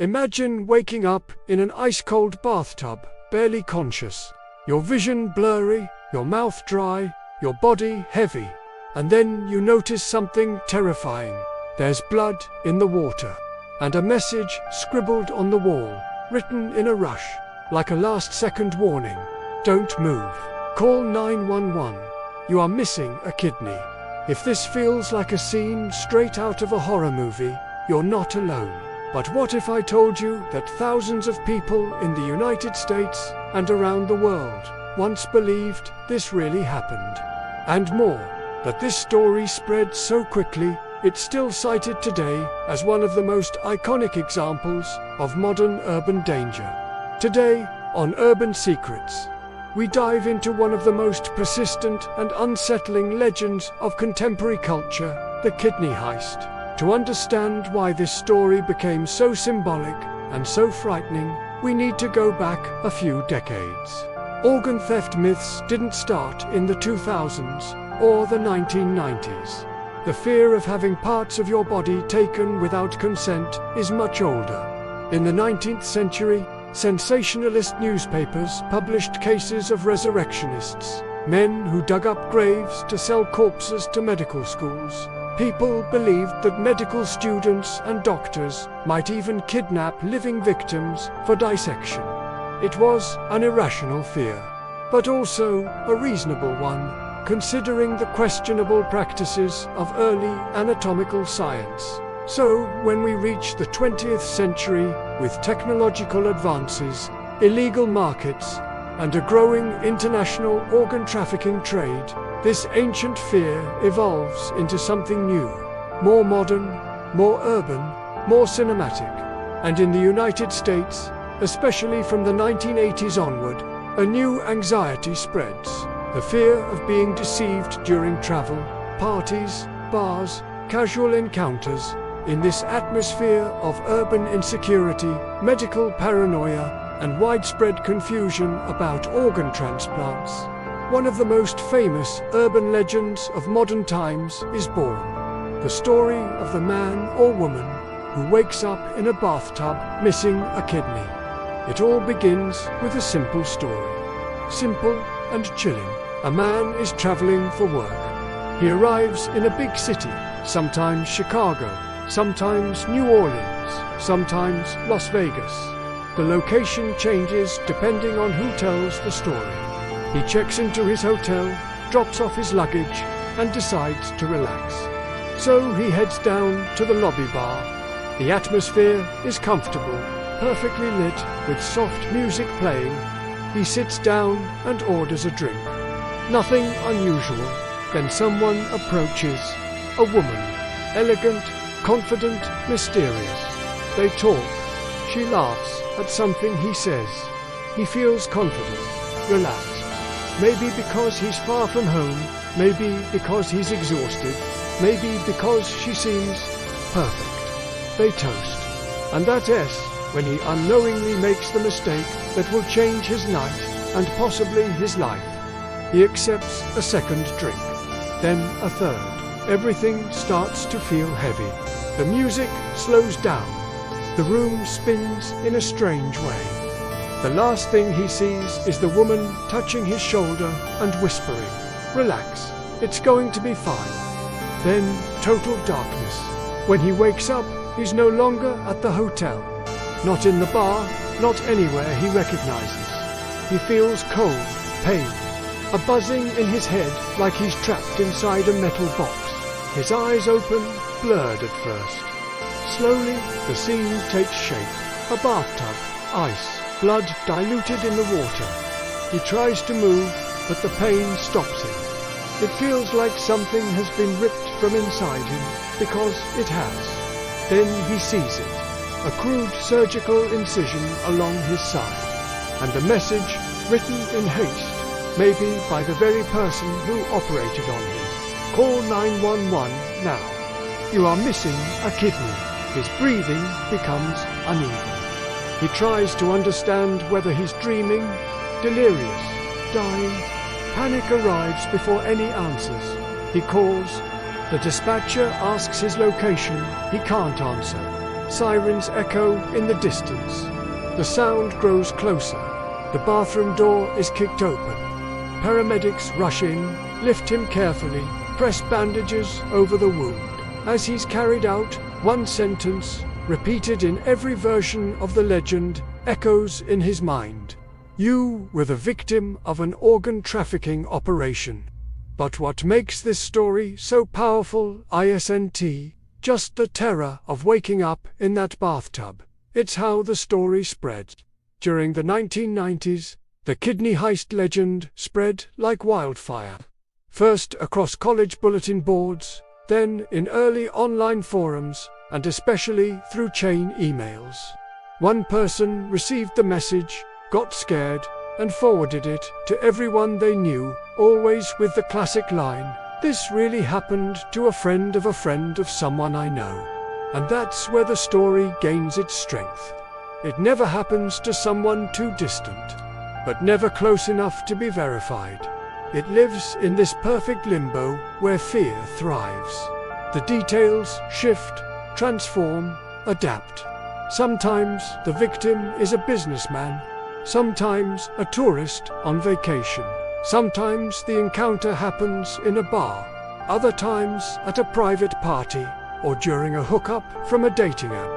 Imagine waking up in an ice-cold bathtub, barely conscious. Your vision blurry, your mouth dry, your body heavy. And then you notice something terrifying. There's blood in the water. And a message scribbled on the wall, written in a rush, like a last-second warning. Don't move. Call 911. You are missing a kidney. If this feels like a scene straight out of a horror movie, you're not alone. But what if I told you that thousands of people in the United States and around the world once believed this really happened? And more, that this story spread so quickly, it's still cited today as one of the most iconic examples of modern urban danger. Today, on Urban Secrets, we dive into one of the most persistent and unsettling legends of contemporary culture, the kidney heist. To understand why this story became so symbolic and so frightening, we need to go back a few decades. Organ theft myths didn't start in the 2000s or the 1990s. The fear of having parts of your body taken without consent is much older. In the 19th century, sensationalist newspapers published cases of resurrectionists, men who dug up graves to sell corpses to medical schools. People believed that medical students and doctors might even kidnap living victims for dissection. It was an irrational fear, but also a reasonable one, considering the questionable practices of early anatomical science. So, when we reach the 20th century, with technological advances, illegal markets, and a growing international organ trafficking trade, this ancient fear evolves into something new, more modern, more urban, more cinematic. And in the United States, especially from the 1980s onward, a new anxiety spreads. The fear of being deceived during travel, parties, bars, casual encounters. In this atmosphere of urban insecurity, medical paranoia, and widespread confusion about organ transplants, one of the most famous urban legends of modern times is born. The story of the man or woman who wakes up in a bathtub missing a kidney. It all begins with a simple story. Simple and chilling. A man is traveling for work. He arrives in a big city, sometimes Chicago, sometimes New Orleans, sometimes Las Vegas. The location changes depending on who tells the story. He checks into his hotel, drops off his luggage, and decides to relax. So he heads down to the lobby bar. The atmosphere is comfortable, perfectly lit with soft music playing. He sits down and orders a drink. Nothing unusual. Then someone approaches. A woman, elegant, confident, mysterious. They talk. She laughs at something he says. He feels confident, relaxed. Maybe because he's far from home, maybe because he's exhausted, maybe because she seems perfect. They toast. And that's when he unknowingly makes the mistake that will change his night and possibly his life. He accepts a second drink, then a third. Everything starts to feel heavy. The music slows down. The room spins in a strange way. The last thing he sees is the woman touching his shoulder and whispering, "Relax, it's going to be fine." Then total darkness. When he wakes up, he's no longer at the hotel. Not in the bar, not anywhere he recognizes. He feels cold, pain, a buzzing in his head like he's trapped inside a metal box. His eyes open, blurred at first. Slowly, the scene takes shape. A bathtub, ice, blood diluted in the water. He tries to move, but the pain stops him. It feels like something has been ripped from inside him, because it has. Then he sees it. A crude surgical incision along his side. And a message written in haste, maybe by the very person who operated on him. Call 911 now. You are missing a kidney. His breathing becomes uneven. He tries to understand whether he's dreaming, delirious, dying. Panic arrives before any answers. He calls. The dispatcher asks his location. He can't answer. Sirens echo in the distance. The sound grows closer. The bathroom door is kicked open. Paramedics rush in, lift him carefully, press bandages over the wound. As he's carried out, one sentence, repeated in every version of the legend, echoes in his mind. You were the victim of an organ trafficking operation. But what makes this story so powerful isn't just the terror of waking up in that bathtub. It's how the story spread. During the 1990s, the kidney heist legend spread like wildfire. First across college bulletin boards, then in early online forums, and especially through chain emails. One person received the message, got scared, and forwarded it to everyone they knew, always with the classic line, "This really happened to a friend of someone I know." And that's where the story gains its strength. It never happens to someone too distant, but never close enough to be verified. It lives in this perfect limbo where fear thrives. The details shift, transform, adapt. Sometimes the victim is a businessman, sometimes a tourist on vacation. Sometimes the encounter happens in a bar, other times at a private party, or during a hookup from a dating app.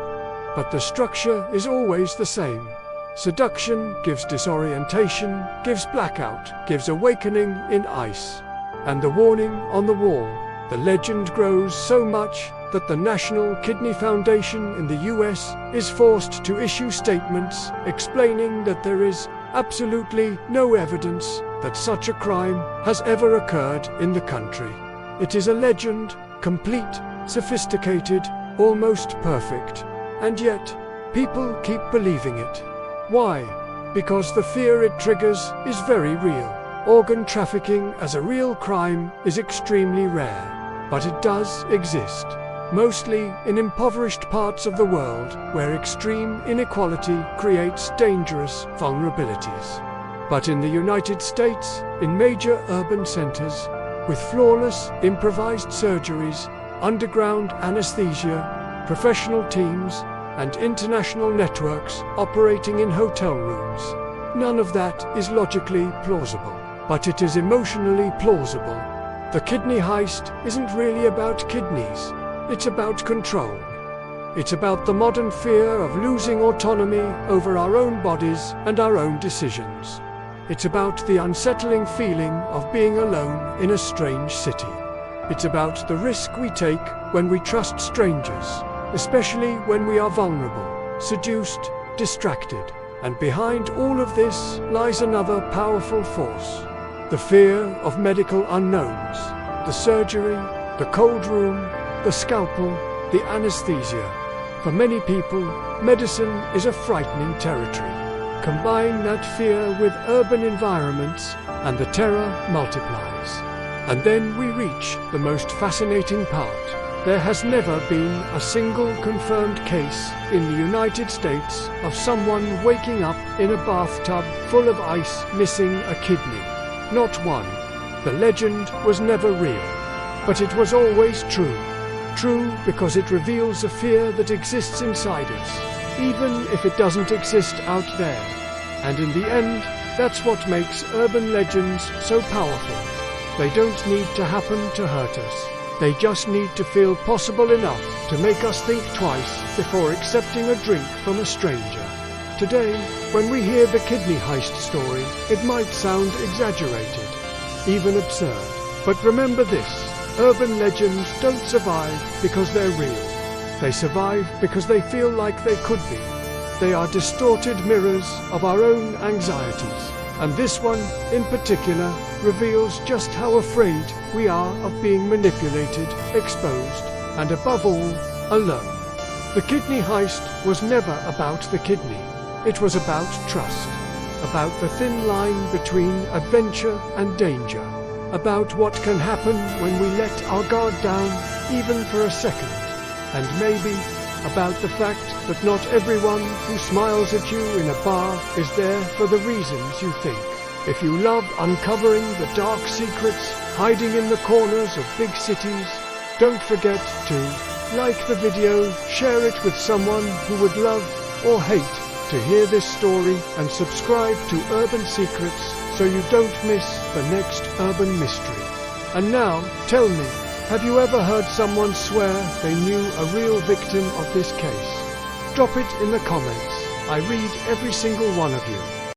But the structure is always the same. Seduction gives disorientation, gives blackout, gives awakening in ice. And the warning on the wall, the legend grows so much that the National Kidney Foundation in the US is forced to issue statements explaining that there is absolutely no evidence that such a crime has ever occurred in the country. It is a legend, complete, sophisticated, almost perfect. And yet, people keep believing it. Why? Because the fear it triggers is very real. Organ trafficking as a real crime is extremely rare, but it does exist. Mostly in impoverished parts of the world where extreme inequality creates dangerous vulnerabilities. But in the United States, in major urban centers, with flawless improvised surgeries, underground anesthesia, professional teams, and international networks operating in hotel rooms, none of that is logically plausible, but it is emotionally plausible. The kidney heist isn't really about kidneys. It's about control. It's about the modern fear of losing autonomy over our own bodies and our own decisions. It's about the unsettling feeling of being alone in a strange city. It's about the risk we take when we trust strangers, especially when we are vulnerable, seduced, distracted. And behind all of this lies another powerful force. The fear of medical unknowns, the surgery, the cold room, the scalpel, the anesthesia. For many people, medicine is a frightening territory. Combine that fear with urban environments, and the terror multiplies. And then we reach the most fascinating part. There has never been a single confirmed case in the United States of someone waking up in a bathtub full of ice missing a kidney. Not one. The legend was never real. But it was always true. True because it reveals a fear that exists inside us, even if it doesn't exist out there. And in the end, that's what makes urban legends so powerful. They don't need to happen to hurt us. They just need to feel possible enough to make us think twice before accepting a drink from a stranger. Today, when we hear the kidney heist story, it might sound exaggerated, even absurd. But remember this. Urban legends don't survive because they're real. They survive because they feel like they could be. They are distorted mirrors of our own anxieties. And this one, in particular, reveals just how afraid we are of being manipulated, exposed, and above all, alone. The kidney heist was never about the kidney. It was about trust. About the thin line between adventure and danger. About what can happen when we let our guard down, even for a second. And maybe about the fact that not everyone who smiles at you in a bar is there for the reasons you think. If you love uncovering the dark secrets hiding in the corners of big cities, don't forget to Like the video, share it with someone who would love or hate to hear this story, and subscribe to Urban Secrets so you don't miss the next urban mystery. And now, tell me, have you ever heard someone swear they knew a real victim of this case? Drop it in the comments. I read every single one of you.